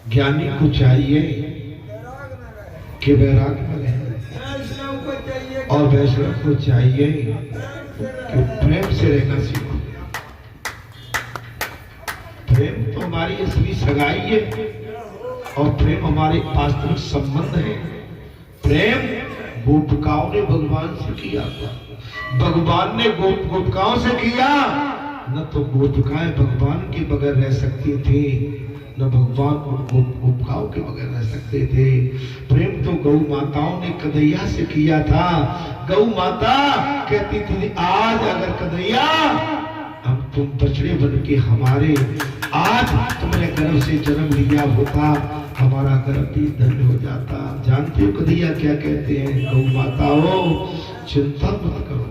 ज्ञानी को चाहिए कि वैराग में रहे, और वैष्णव को चाहिए कि प्रेम से रहना सीखो। प्रेम तो हमारी असली सगाई है, और प्रेम हमारे वास्तविक संबंध है। प्रेम गोपिकाओं ने भगवान से किया था, भगवान ने गोपिकाओं से किया। न तो गोपिकाएं भगवान के बगैर रह सकती थी, न भगवान गोपिकाओं के बगैर रह सकते थे। प्रेम तो गौ माताओं ने कन्हैया से किया था। गौ माता कहती थी, आज अगर कन्हैया हम तुम बछड़े बन के हमारे आज तुमने गर्भ से जन्म लिया होता, हमारा गर्भ भी धन्य हो जाता। जानते हो कन्हैया क्या कहते हैं? गौ माताओं चिंता मत करो,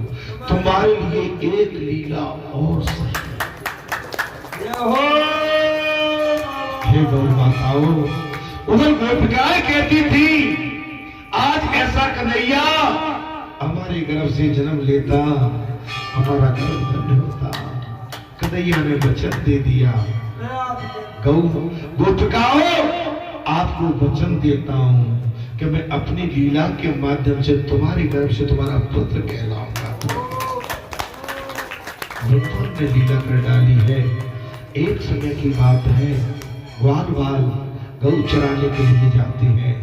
तुम्हारे लिए एक लीला और सही। हे गौ माताओं, उधर गोपिकाएं कहती थी, आज ऐसा कन्हैया हमारे गर्भ से जन्म लेता, हमारा गर्भ धन्य होता। कन्हैया ने वचन दे दिया। गोपिकाओं, आपको वचन देता हूं कि मैं अपनी लीला के माध्यम से तुम्हारे गर्भ से तुम्हारा पुत्र कहलाऊंगा। भगवान ने लीला कर डाली है। एक समय की बात है, ग्वाल गौ चराने के लिए जाते हैं,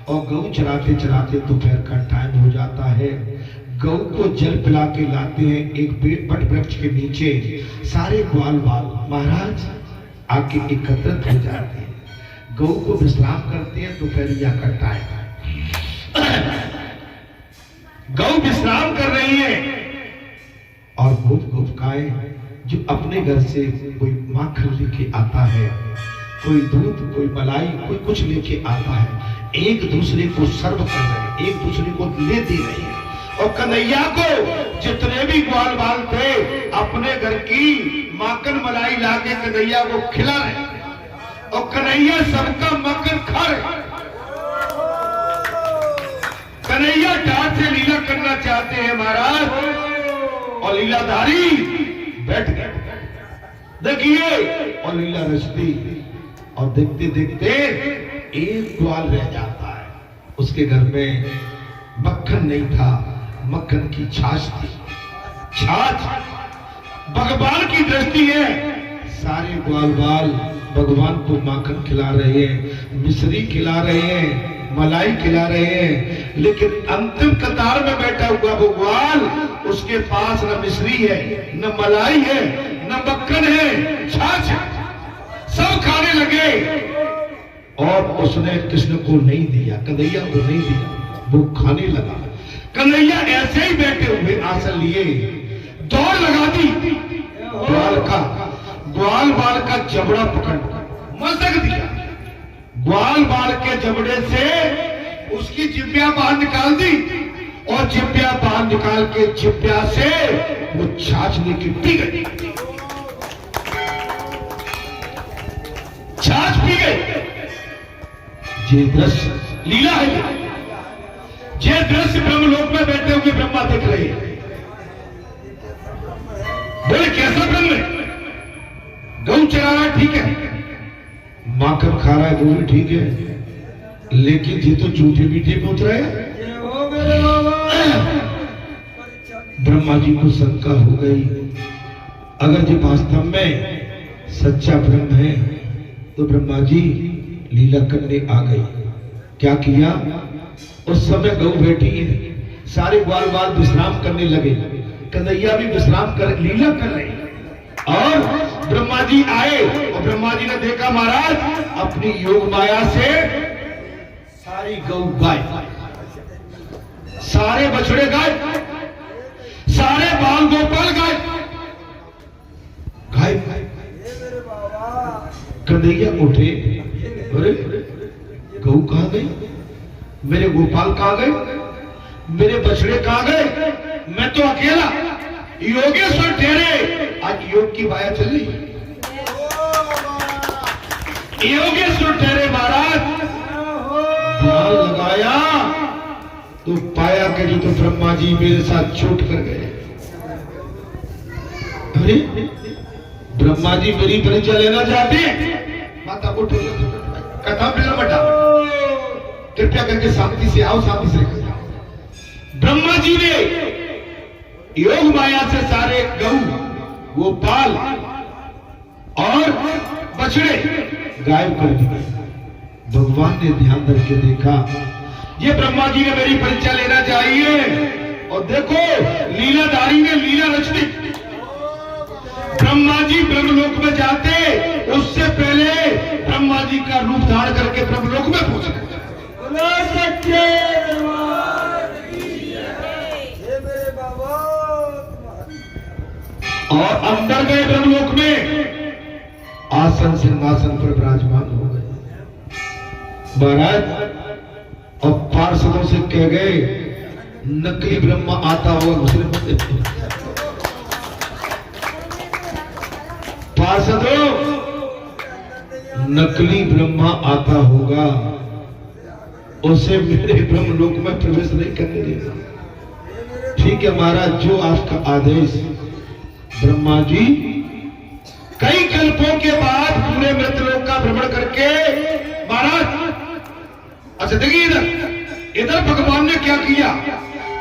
और गौ चराते चराते दोपहर का टाइम हो जाता है। गौ को जल पिला के लाते हैं एक बट वृक्ष के नीचे। सारे ग्वाल महाराज आके एकत्रित हो जाते हैं, गौ को विश्राम करते हैं। दोपहरिया का टाइम, गौ विश्राम कर रही है, और गोपिकाएं जो अपने घर से कोई माखन लेके आता है, कोई दूध, कोई मलाई, कोई कुछ लेके आता है, एक दूसरे को सर्व कर रहे हैं, एक दूसरे को ले दे रहे हैं। और कन्हैया को जितने भी ग्वाल बाल थे, अपने घर की माखन मलाई लाके कन्हैया को खिला रहे, और कन्हैया सबका मक्खन खा रहे। कन्हैया डांट से लीला करना चाहते हैं महाराज, और लीलाधारी बैठ गए। देखिए, और लीला रचती, और देखते देखते एक ग्वाल रह जाता है। उसके घर में मक्खन नहीं था, मक्खन की छाछ थी। छाछ भगवान की दृष्टि है। सारे ग्वाल बाल भगवान को माखन खिला रहे हैं, मिश्री खिला रहे हैं, मलाई खिला रहे हैं, लेकिन अंतिम कतार में बैठा हुआ वो ग्वाल, उसके पास न मिश्री है, न मलाई है, न मक्खन है, छाछ है। सब खाने लगे, और उसने कृष्ण को नहीं दिया, कन्हैया को नहीं दिया, वो खाने लगा। कन्हैया ऐसे ही बैठे हुए आसन लिए दौड़ लगा दी। ग्वाल बाल का जबड़ा पकड़ मस्तक दिया। ग्वाल बाल के जबड़े से उसकी जिब्या बाहर निकाल दी, और जिब्या बाहर निकाल के जिब्या से वो छाछ लेके पी गई। छाछ पी गई। ये दृश्य लीला है। ये दृश्य ब्रह्मलोक में बैठे हुए ब्रह्मा देख रहे हैं। बोले कैसा ब्रह्म है? गौ चरा रहा है, ठीक है, माखन खा रहा है, वो भी ठीक है, लेकिन ये तो झूठे मीठे पूछ रहे हैं। ब्रह्मा जी को शंका हो गई, अगर ये वास्तव में सच्चा ब्रह्म है तो ब्रह्मा जी लीला करने आ गई। क्या किया? उस समय गौ बैठी है, सारे ग्वाल बाल विश्राम करने लगे, कन्हैया भी विश्राम कर लीला कर रहे, और ब्रह्मा जी आए, और ब्रह्मा जी ने देखा महाराज अपनी योग माया से सारी गौ गाय, सारे बछड़े गाय, सारे बाल गोपाल गाय। कन्हैया उठे, अरे गौ कहां गई, मेरे गोपाल कहां गए, मेरे बछड़े कहां गए? मैं तो अकेला योगेश्वर ठहरे। आज योग की माया चल रही, योगेश्वर ठहरे महाराज। ध्यान लगाया तो पाया कि तो ब्रह्मा जी मेरे साथ छूट कर गए। अरे ब्रह्मा जी मेरी परिचय लेना चाहते हैं? माता उठो, कथा बिल बटा, कृपया करके शांति से आओ, शांति से जाओ। ब्रह्मा जी ने योग माया से सारे गऊ, गोपाल और बछड़े गायब कर दिए। भगवान ने ध्यान करके देखा, ये ब्रह्मा जी ने मेरी परीक्षा लेना चाहिए, और देखो लीलाधारी ने लीला रच दी। ब्रह्मा जी ब्रह्मलोक में जाते उससे पहले ब्रह्मा जी का रूप धारण करके ब्रह्मलोक में पहुंचे। और अंदर गए ब्रह्मलोक में, आसन सिंहासन पर विराजमान हो गए महाराज। और पार्षदों से कह गए, नकली ब्रह्मा आता हुआ मुस्लिम। पार्षदों, नकली ब्रह्मा आता होगा, उसे मेरे ब्रह्मलोक में प्रवेश नहीं करने देगा। ठीक है महाराज, जो आपका आदेश। ब्रह्मा जी कई कल्पों के बाद पूरे मृतलोक का भ्रमण करके महाराज, अच्छा देखिए इधर भगवान ने क्या किया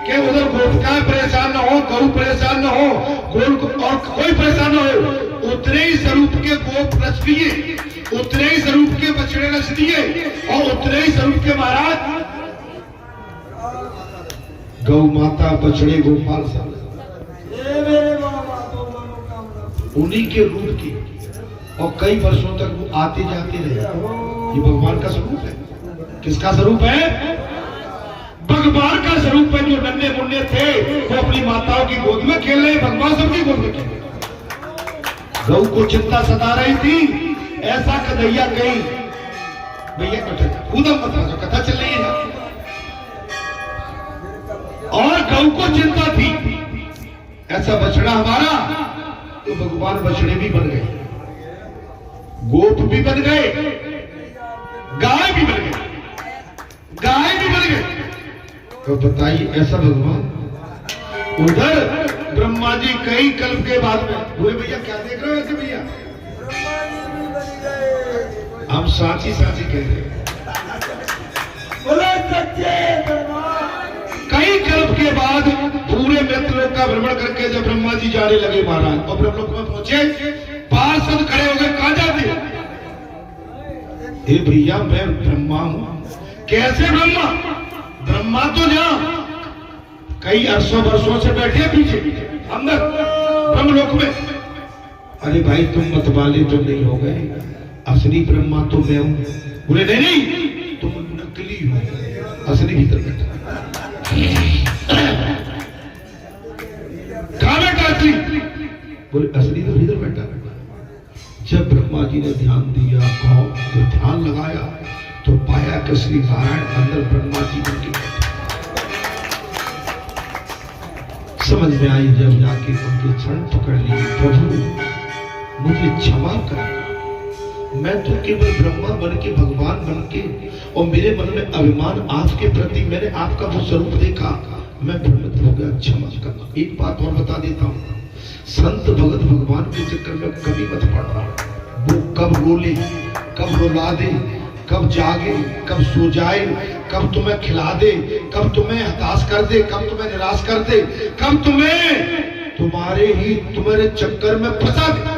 कि उधर गोपिकाएं परेशान न हो, गौ परेशान न हो, गोल और कोई परेशान न हो, उतने ही स्वरूप के गोप रच दिए, उतने ही स्वरूप के बछड़े रच दिए, और उतने ही स्वरूप के महाराज गौ माता बछड़े गोपाल सब उन्हीं के रूप की, और कई वर्षों तक वो आते जाते रहे। ये भगवान का स्वरूप है। किसका स्वरूप है? भगवान का स्वरूप है। जो नन्हे मुन्ने थे वो अपनी माताओं की गोद में खेल रहे, भगवान सबकी गोद में खेल रहे। गौ को चिंता सता रही थी, ऐसा कन्हैया कहीं भैया कूदम पता जो कथा चल रही है, और गौ को चिंता थी ऐसा बछड़ा हमारा, तो भगवान बछड़े भी बन गए, गोप भी बन गए, गाय भी बन गए, गाय भी बन गए। तो बताइए ऐसा भगवान। उधर ब्रह्मा जी कई कल्प के बाद में, बोले भैया क्या देख रहे हो ऐसे भैया? हम साची साची कह रहे हैं, बोले सच्चे। कई कल्प के बाद पूरे मृतलोक का भ्रमण करके जब ब्रह्मा जी जाने लगे महाराज, और ब्रह्मलोक में पहुंचे, पार्षद खड़े हो गए, कहां जाते? हे भैया मैं ब्रह्मा हूं। कैसे ब्रह्मा? ब्रह्मा तो जहां कई अरसों वर्षों से बैठे पीछे अंदर ब्रह्मलोक में। अरे भाई तुम मतवाले तो नहीं हो गए, असली ब्रह्मा तो मैं हूं। बोले नहीं नहीं तुम नकली हो, असली भीतर बैठा। कहां बैठा असली? बोले असली तो भीतर बैठा। जब ब्रह्मा जी ने ध्यान दिया, कहो तो ध्यान लगाया, तो पाया कि श्री नारायण अंदर ब्रह्मा जी बन के बैठे। समझ में आई जब जाके उनके चरण पकड़ लिए, प्रभु मुझे क्षमा कर, मैं तो केवल ब्रह्मा बन के, भगवान बन के, और मेरे मन में अभिमान आपके प्रति, मैंने आपका वो स्वरूप देखा, मैं भ्रमित हो गया, क्षमा करना। एक बात और बता देता हूँ, संत भगत भगवान के चक्कर में कभी मत पड़ना। वो कब रोले, कब रुला दे, कब जागे, कब सो जाए, कब तुम्हें खिला दे, कब तुम्हें हताश कर दे, कब तुम्हें निराश कर दे, कब तुम्हें तुम्हारे चक्कर में फंसा दे।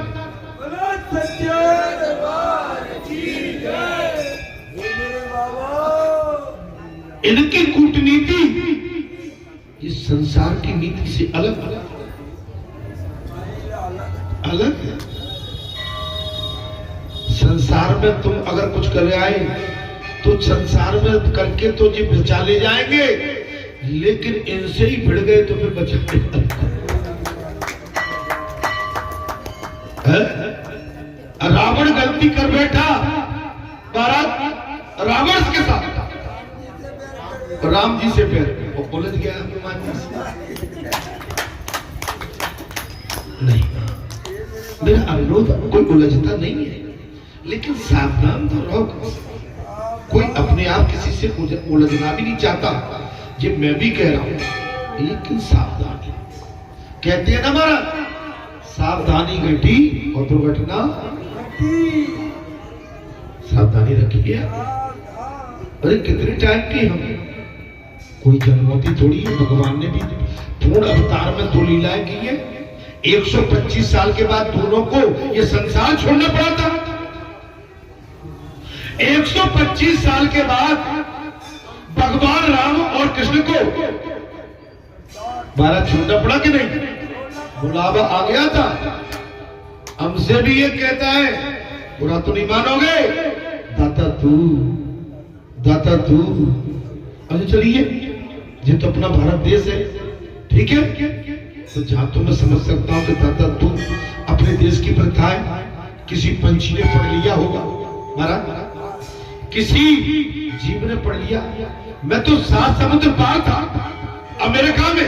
इनकी कूटनीति इस संसार की नीति से अलग है। संसार में तुम अगर कुछ कर आए तो संसार में करके तो जी बचा ले जाएंगे, लेकिन इनसे ही भिड़ गए तो फिर बचा नहीं। रावण गलती कर बैठा रावण के साथ, राम जी से फिर वो उलझ गया हनुमान जी से। नहीं, मेरा अनुरोध कोई उलझता नहीं है, लेकिन सावधान तो रहो। कोई अपने आप किसी से उलझना भी नहीं चाहता, ये मैं भी कह रहा हूं, लेकिन सावधानी कहते हैं ना महाराज, सावधानी घटी और दुर्घटना। सावधानी रखिए। अरे कितने टाइम की हम, कोई जन्मोती थोड़ी है, भगवान ने भी पूर्ण अवतार में दो लीलाएं की है। 125 साल के बाद दोनों को ये संसार छोड़ना पड़ा था। 125 साल के बाद भगवान राम और कृष्ण को भारत छोड़ना पड़ा कि नहीं? बुलावा आ गया था। हमसे भी ये कहता है, बुरा तो नहीं मानोगे, दाता तू, दाता तू। अच्छा चलिए, ये तो अपना भारत देश है, ठीक है, तो जहां तो मैं समझ सकता हूं कि दाता तू अपने देश की प्रथाएं किसी पंछी ने पढ़ लिया होगा, महाराज किसी जीव ने पढ़ लिया। मैं तो 7 समुद्र पार था अमेरिका में,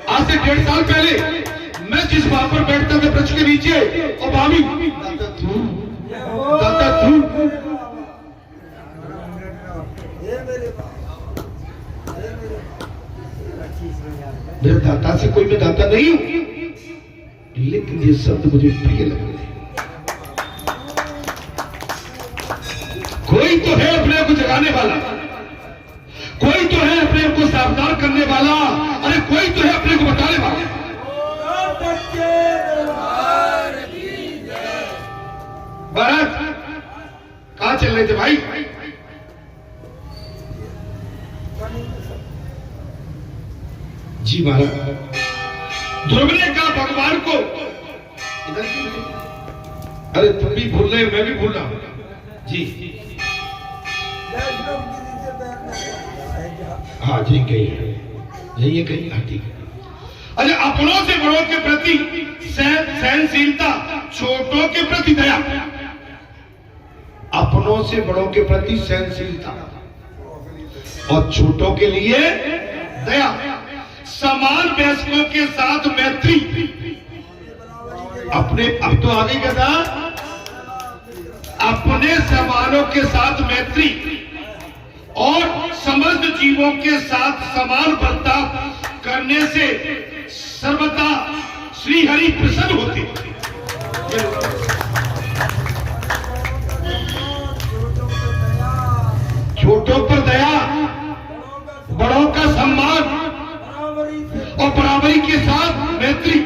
आज से 1.5 साल पहले मैं जिस वहां पर बैठता था वृक्ष के नीचे, और भाभी दाता तू, दाता तू। मेरे दाता से कोई मैं दाता नहीं हूं, लेकिन ये शब्द मुझे प्रिय लग रहे हैं। कोई तो है अपने को जगाने वाला, कोई तो है अपने को सावधान करने वाला, अरे कोई तो है अपने को बताने वाला। भारत कहां चल रहे थे भाई? जी महाराज, ध्रुव ने कहा भगवान को, इधर अरे तुम भी भूल रहे हो, मैं भी भूल रहा हूं जी। हाँ जी, कही है कही, हाँ ठीक है। अच्छा, अपनों से बड़ों के प्रति सहनशीलता, छोटों के प्रति दया। अपनों से बड़ों के प्रति सहनशीलता और छोटों के लिए दया। समान वयस्कों के साथ मैत्री। अपने, अब तो आगे क्या था, अपने समानों के साथ मैत्री और समस्त जीवों के साथ समान बर्ताव करने से सर्वदा श्री हरि प्रसन्न होते। छोटों पर दया, बड़ों का सम्मान और बराबरी के साथ मैत्री।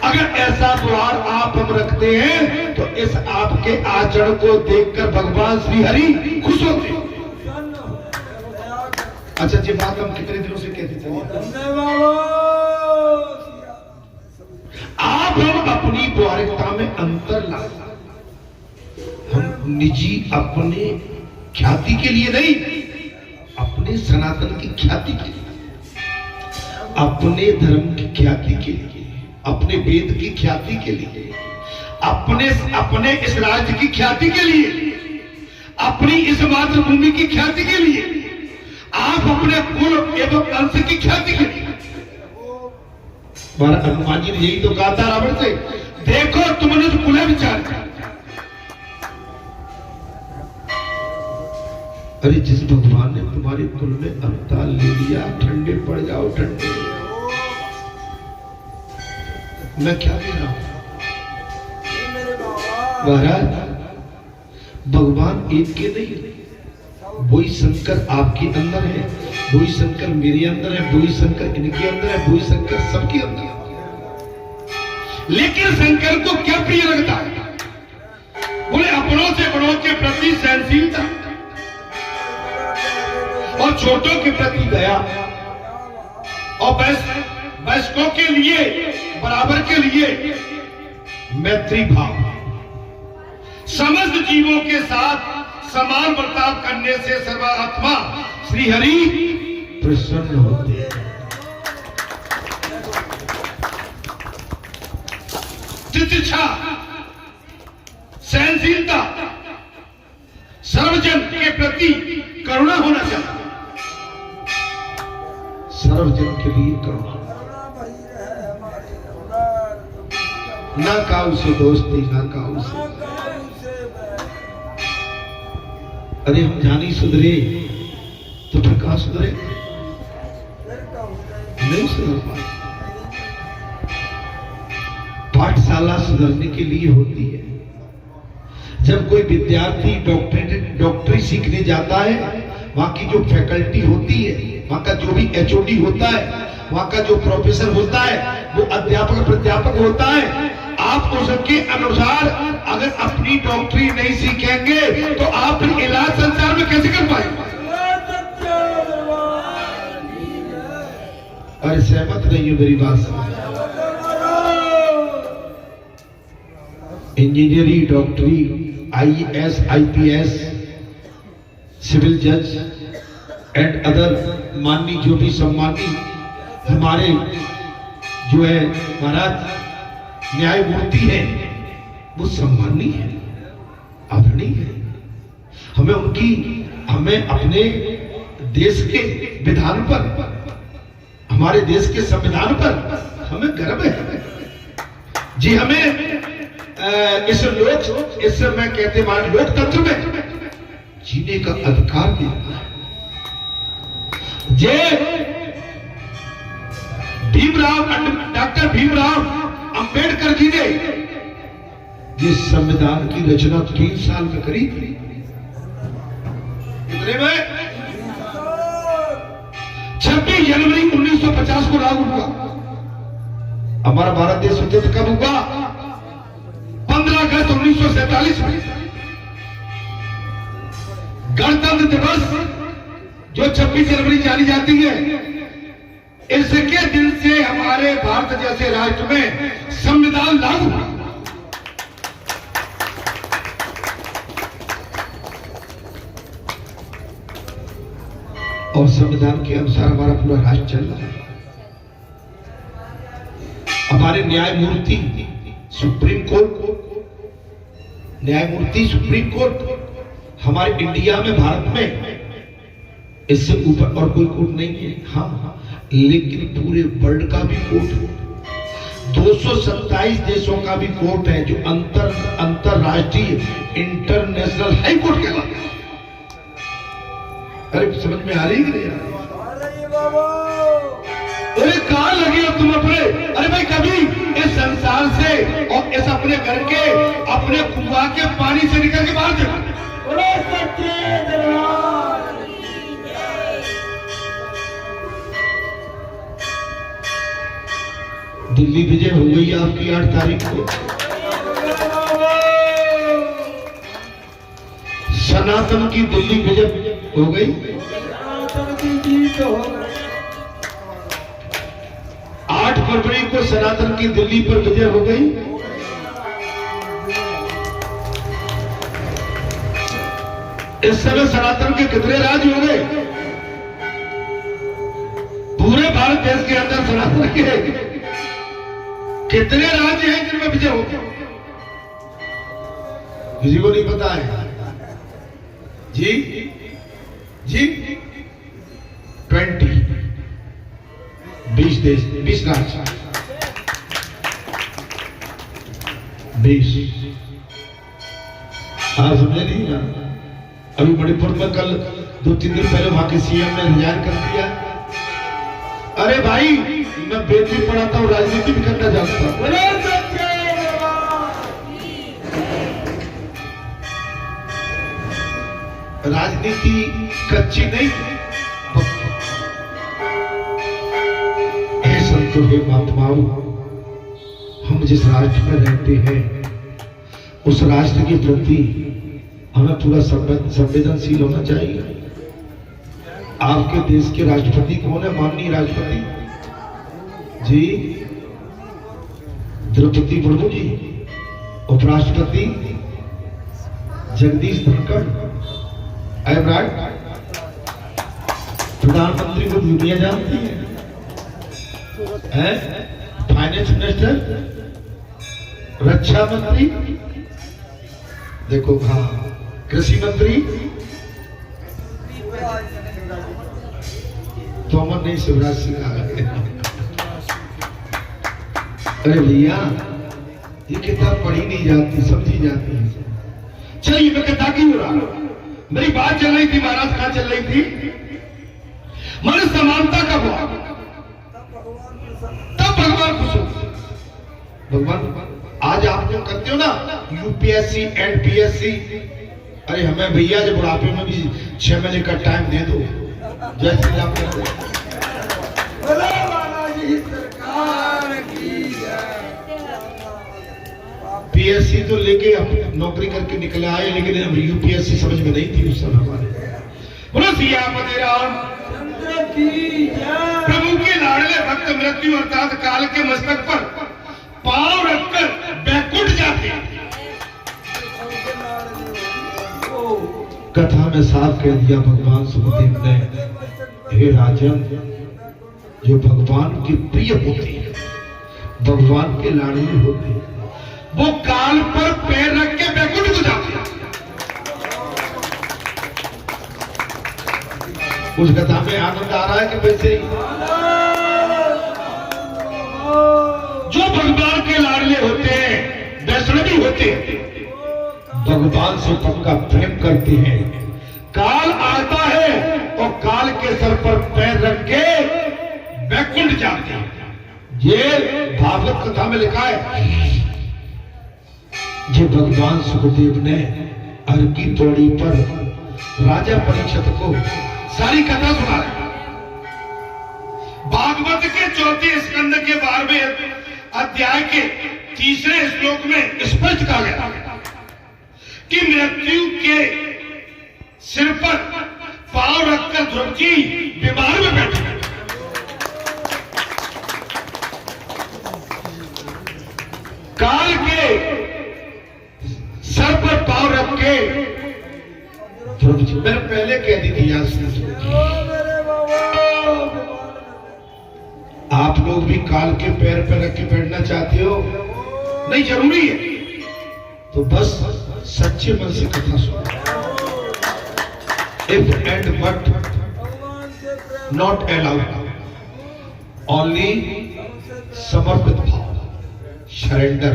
अगर ऐसा व्यवहार आप हम रखते हैं तो इस आपके आचरण को देखकर भगवान श्री हरि खुश होते हैं। अच्छा, ये बात हम कितने दिनों से कहते चले, आप हम अपनी व्यवहारिकता में अंतर ला, हम निजी अपने ख्याति के लिए नहीं, अपने सनातन की ख्याति के लिए, अपने धर्म की ख्याति के लिए, अपने वेद की ख्याति के लिए, अपने इस राज्य की ख्याति के लिए, अपनी इस मातृभूमि की ख्याति के लिए, आप अपने कुल एवं वंश की ख्याति के लिए। हनुमान जी ने यही तो कहा था रावण से, देखो तुमने तो कुल विचार किया। अरे जिस भगवान ने तुम्हारे कुल में अवतार ले लिया, ठंडे पड़ जाओ ठंडे। मैं क्या कह रहा हूं महाराज, भगवान एक के नहीं, वही शंकर आपके अंदर है, वही शंकर मेरे अंदर है, वही शंकर इनके अंदर है, वही शंकर सबके अंदर है। लेकिन शंकर को क्या प्रिय लगता है? बोले अपनों से बड़ों के प्रति सहनशीलता और छोटों के प्रति दया और वयस्कों के लिए बराबर के लिए मैत्री भाव। समस्त जीवों के साथ समान बर्ताव करने से सर्वात्मा श्री हरि प्रसन्न होते हैं। तितिक्षा, सहनशीलता, सर्वजन के प्रति करुणा होना चाहिए। सर्वजन के लिए करुणा, ना काऊ से दोस्ती, ना काऊ से। अरे हम जानी सुधरे तो फिर कहां सुधरे? नहीं सुधर पाए। पाठशाला सुधरने के लिए होती है। जब कोई विद्यार्थी डॉक्टरी सीखने जाता है, वहां की जो फैकल्टी होती है, वहां का जो भी एचओडी होता है, वहां का जो प्रोफेसर होता है, वो अध्यापक प्राध्यापक होता है। आप उसके अनुसार अगर अपनी डॉक्टरी नहीं सीखेंगे तो आप फिर इलाज संसार में कैसे कर पाएंगे? अरे सहमत नहीं हो मेरी बात से? इंजीनियरिंग, डॉक्टरी, आईएएस, आईपीएस, सिविल जज एंड अदर माननीय जो भी सम्मानी हमारे जो है महाराज न्यायमूर्ति है, वो सम्मानी है, आदरणीय है। हमें अपने देश के विधान पर, हमारे देश के संविधान पर हमें गर्व है जी। हमें इस मैं कहते हमारे लोकतंत्र में जीने का अधिकार दिया है। डॉक्टर भीमराव अंबेडकर जी ने जिस संविधान की रचना 3 साल में करी थी, कितने में? 26 जनवरी 1950 को लागू हुआ। हमारा भारत देश स्वतंत्र कब हुआ? 15 अगस्त 1947 में। गणतंत्र दिवस जो 26 जनवरी जानी जाती है, इसके दिन से हमारे भारत जैसे राष्ट्र में संविधान लागू हुआ। और संविधान के अनुसार हमारा पूरा राष्ट्र चल रहा है। हमारे न्यायमूर्ति सुप्रीम कोर्ट हमारे इंडिया में, भारत में इससे ऊपर और कोई कोर्ट नहीं है। हाँ, लेकिन पूरे वर्ल्ड का भी कोर्ट है, 227 देशों का भी कोर्ट है, जो अंतरराष्ट्रीय इंटरनेशनल हाई कोर्ट कहलाता है। अरे समझ में आ रही कि नहीं आ रही? अरे कहां लगे हो तुम अपने? अरे भाई कभी इस संसार से और इस अपने घर के, अपने कुआं के पानी से निकल के बाहर चला। दिल्ली विजय हो गई आपकी 8 तारीख को। सनातन की दिल्ली विजय हो गई। 8 फरवरी को सनातन की दिल्ली पर विजय हो गई। इस समय सनातन के कितने राज्य हो गए? पूरे भारत देश के अंदर सनातन के कितने राज्य हैं जिनमें विजय हो गया? किसी को नहीं पता है जी? 20 देश, 20 राज्य, 20। आप समझे नहीं ना? अभी मणिपुर में कल 2-3 दिन पहले वहां के सीएम ने रिजाइन कर दिया। अरे भाई, मैं बेटी पढ़ाता हूं, राजनीति भी करना जानता हूं। राजनीति कच्ची नहीं, हे संतों, हे महात्माओं, हम जिस राष्ट्र में रहते हैं उस राष्ट्र के प्रति हमें पूरा संवेदनशील होना चाहिए। आपके देश के राष्ट्रपति कौन है? माननीय राष्ट्रपति जी द्रौपदी मुर्मू जी, उपराष्ट्रपति Jagdish Dhankhar, I am right? प्रधानमंत्री को दुनिया जानती है, फाइनेंस मिनिस्टर, रक्षा मंत्री, देखो हाँ, कृषि मंत्री तोमर नहीं, शिवराज सिंह आ गए। अरे भैया, ये किताब पढ़ी नहीं जाती, समझी जाती है। चलिए, मैं कहता क्यों हो रहा, मेरी बात चल रही थी महाराज, कहां चल रही थी? मन समानता का हुआ तब भगवान खुश हो। भगवान आज आप जो करते हो ना यूपीएससी एनपीएससी, अरे हमें भैया जब बुढ़ापे में भी 6 महीने का टाइम दे दो। जय श्री राम करते पीएससी तो लेके अब नौकरी करके निकले आए, लेकिन अब यूपीएससी समझ में नहीं थी उस समय हमारे। बोलो सियापति रामचंद्र की जय। प्रभु के लाडले भक्त मृत्यु अर्थात काल के मस्तक पर पांव रखकर बैकुंठ जाते। कथा में साफ कह दिया भगवान सुखदेव ने, हे राजन, जो भगवान के प्रिय होते हैं, भगवान के लाडले होते हैं, वो काल पर पैर रख के बैकुंठ को जाते हैं। उस कथा में आनंद आ रहा है कि वैसे जो भगवान के लाडले होते हैं, वैष्णवी होते हैं, भगवान से पक्का प्रेम करते हैं, काल आता है और काल के सर पर पैर रख के बैकुंठ जाते हैं। ये भागवत कथा में लिखा है। जो भगवान सुखदेव ने अर्घ की पौड़ी पर राजा परीक्षित को सारी कथा सुना रहे। भागवत के 4 स्कंद के 12वें अध्याय के 3 श्लोक में स्पष्ट कहा गया कि मृत्यु के सिर पर पांव रखकर ध्रुव जी बीमार में बैठे। काल के सर पर पांव रख के ध्रुव जी, मैंने पहले कह दी थी यार, आप लोग भी काल के पैर पर रख के बैठना चाहते हो? नहीं, जरूरी है तो बस सच्चे मन से कथा सुनो। If and but not allowed, only समर्पित भाव, सरेंडर।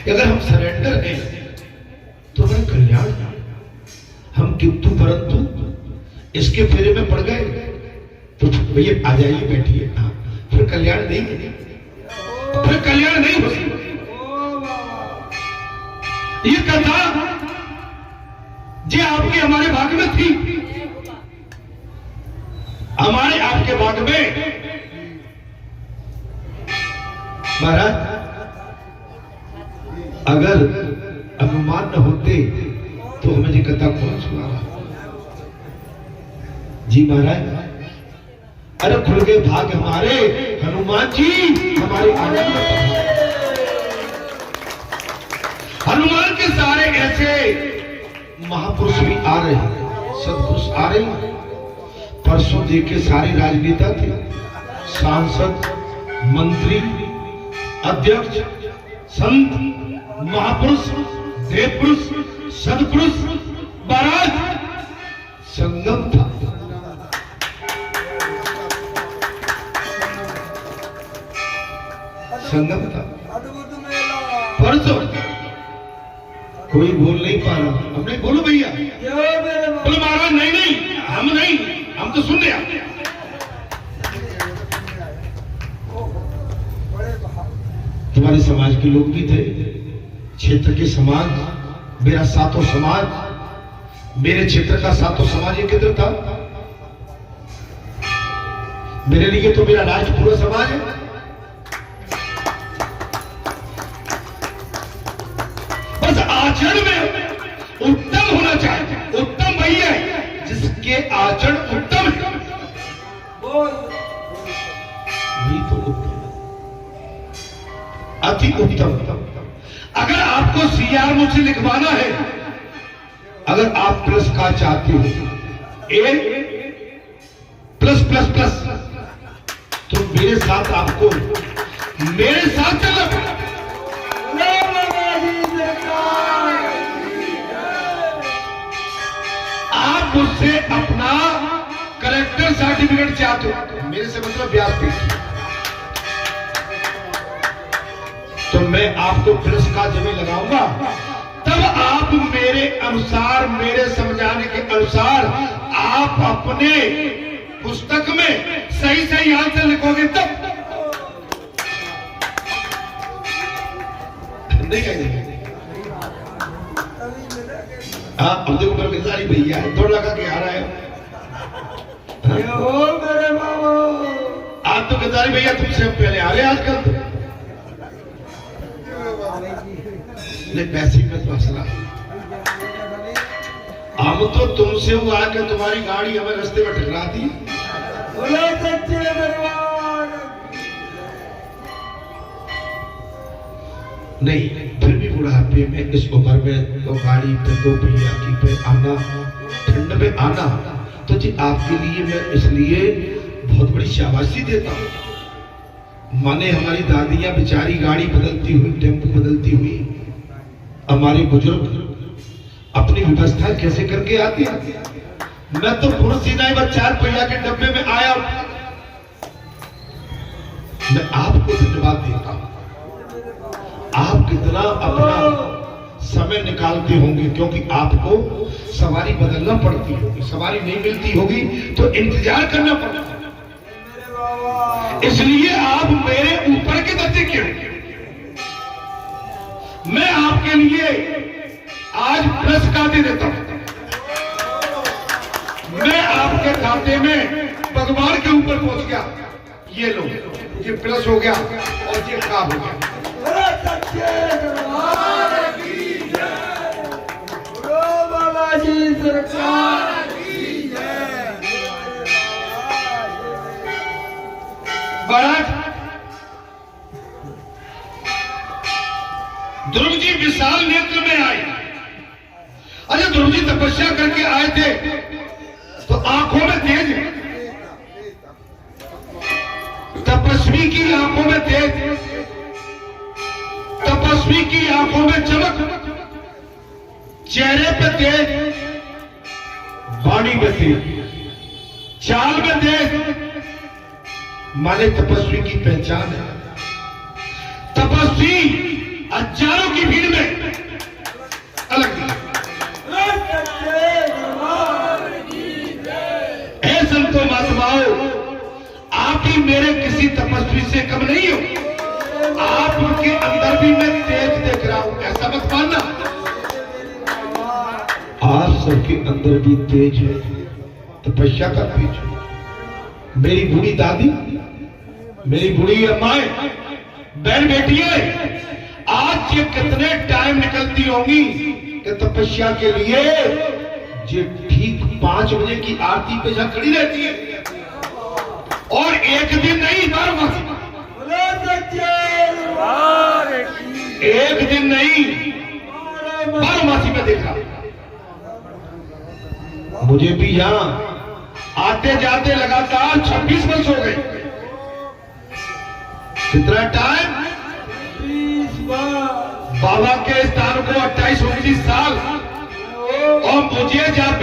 अगर हम सरेंडर हैं तो हमारा कल्याण। हम किंतु परंतु इसके फेरे में पड़ गए तो भैया आ जाइए, बैठिए, फिर कल्याण नहीं है, फिर कल्याण नहीं हो सकता। ये कथा जो आपके हमारे भाग में थी, हमारे आपके भाग में। महाराज, अगर अनुमान न होते तो हमें ये कथा कौन सुना रहा? जी महाराज, अरे खुल गए भाग हमारे, हनुमान जी हमारे आनंद में। हनुमान के सारे ऐसे महापुरुष भी आ रहे हैं, सदपुरुष आ रहे हैं। परसों देखे सारे राजनेता थे, सांसद, मंत्री, अध्यक्ष, संत, महापुरुष, देवपुरुष, सदपुरुष, महाराज, संगम था। संगम था परसों। कोई बोल नहीं पा रहा, हम नहीं बोलो भैया, बोलो महाराज नहीं नहीं, हम नहीं, हम तो सुन रहे। तुम्हारे समाज के लोग भी थे, क्षेत्र के समाज, मेरा सातों समाज, मेरे क्षेत्र का सातों समाज एकत्र था। मेरे लिए तो मेरा राष्ट्र पूरा समाज है। बस आचरण में उत्तम होना चाहिए। उत्तम वही है जिसके आचरण उत्तम है, वही तो उत्तम, अति उत्तम। अगर आपको सीआर मुझसे लिखवाना है, अगर आप प्लस का चाहते हो, ए प्लस प्लस प्लस, तो मेरे साथ आपको, मेरे साथ चलना पड़ेगा। आप मुझसे अपना कलेक्टर सर्टिफिकेट चाहते हो, मेरे से मतलब व्यासपीठ, तो मैं आपको प्लस का जब लगाऊंगा, तब आप मेरे अनुसार, मेरे समझाने के अनुसार आप अपने पुस्तक में सही सही आंसर लिखोगे। तब नहीं कहेंगे। हाँ अब देखो मेरे गिरधारी भैया है, दौड़ लगा के आ रहा है। मेरे बाबा आज तो गिरधारी भैया तुमसे पहले आ गए आजकल तो। नहीं पैसे में तो असला हम तो तुमसे हुआ कि तुम्हारी गाड़ी हमें रास्ते में टकरा दी। बोलो सच्चे दरबार। नहीं फिर भी बुढ़ापे में इस उम्र में तो गाड़ी पे दो पहिया की पे आना, ठंड में आना तो जी आपके लिए मैं इसलिए बहुत बड़ी शाबाशी देता हूँ। माने हमारी दादियां बेचारी गाड़ी बदलती हुई, टेम्पो बदलती हुई, हमारे बुजुर्ग अपनी व्यवस्था कैसे करके आती है। मैं तो पुरसीनाई में 4 पहिया के डब्बे में आया। मैं आपको धन्यवाद देता हूं। आप कितना अपना समय निकालते होंगे, क्योंकि आपको सवारी बदलना पड़ती होगी, सवारी नहीं मिलती होगी तो इंतजार करना पड़ता है। इसलिए आप मेरे ऊपर के दर्जे क्यों? मैं आपके लिए आज प्लस काटे देता हूं। मैं आपके खाते में भगवान के ऊपर पहुंच गया। ये लो, ये प्लस हो गया और ये खराब हो गया। बाबाजी सरकार की जय। ध्रुव जी विशाल नेत्र में आए। अच्छा ध्रुव जी तपस्या करके आए थे तो आंखों में तेज, तपस्वी की आंखों में तेज, तपस्वी की आंखों में चमक, चेहरे पे तेज, वाणी में तेज, चाल में तेज, माने तपस्वी की पहचान है। तपस्वी हजारों की भीड़ में अलग है। हे संतो महात्माओं, आप ही मेरे किसी तपस्वी से कम नहीं हो। आपके अंदर भी मैं तेज देख रहा हूं, ऐसा मत मानना। आप सबके अंदर भी तेज है, तपस्या का तेज है। मेरी बूढ़ी दादी, मेरी बूढ़ी अम्माएं, बहन बेटियां, आज ये कितने टाइम निकलती होंगी कि तपस्या के लिए ये ठीक 5 बजे की आरती पे जा खड़ी रहती है। और एक दिन नहीं, एक दिन नहीं, 12 मासी में देखा। मुझे भी यहां आते जाते लगातार 26 वर्ष हो गए। कितना टाइम? बाबा के स्थान को 28-29 साल। और मुझे जाते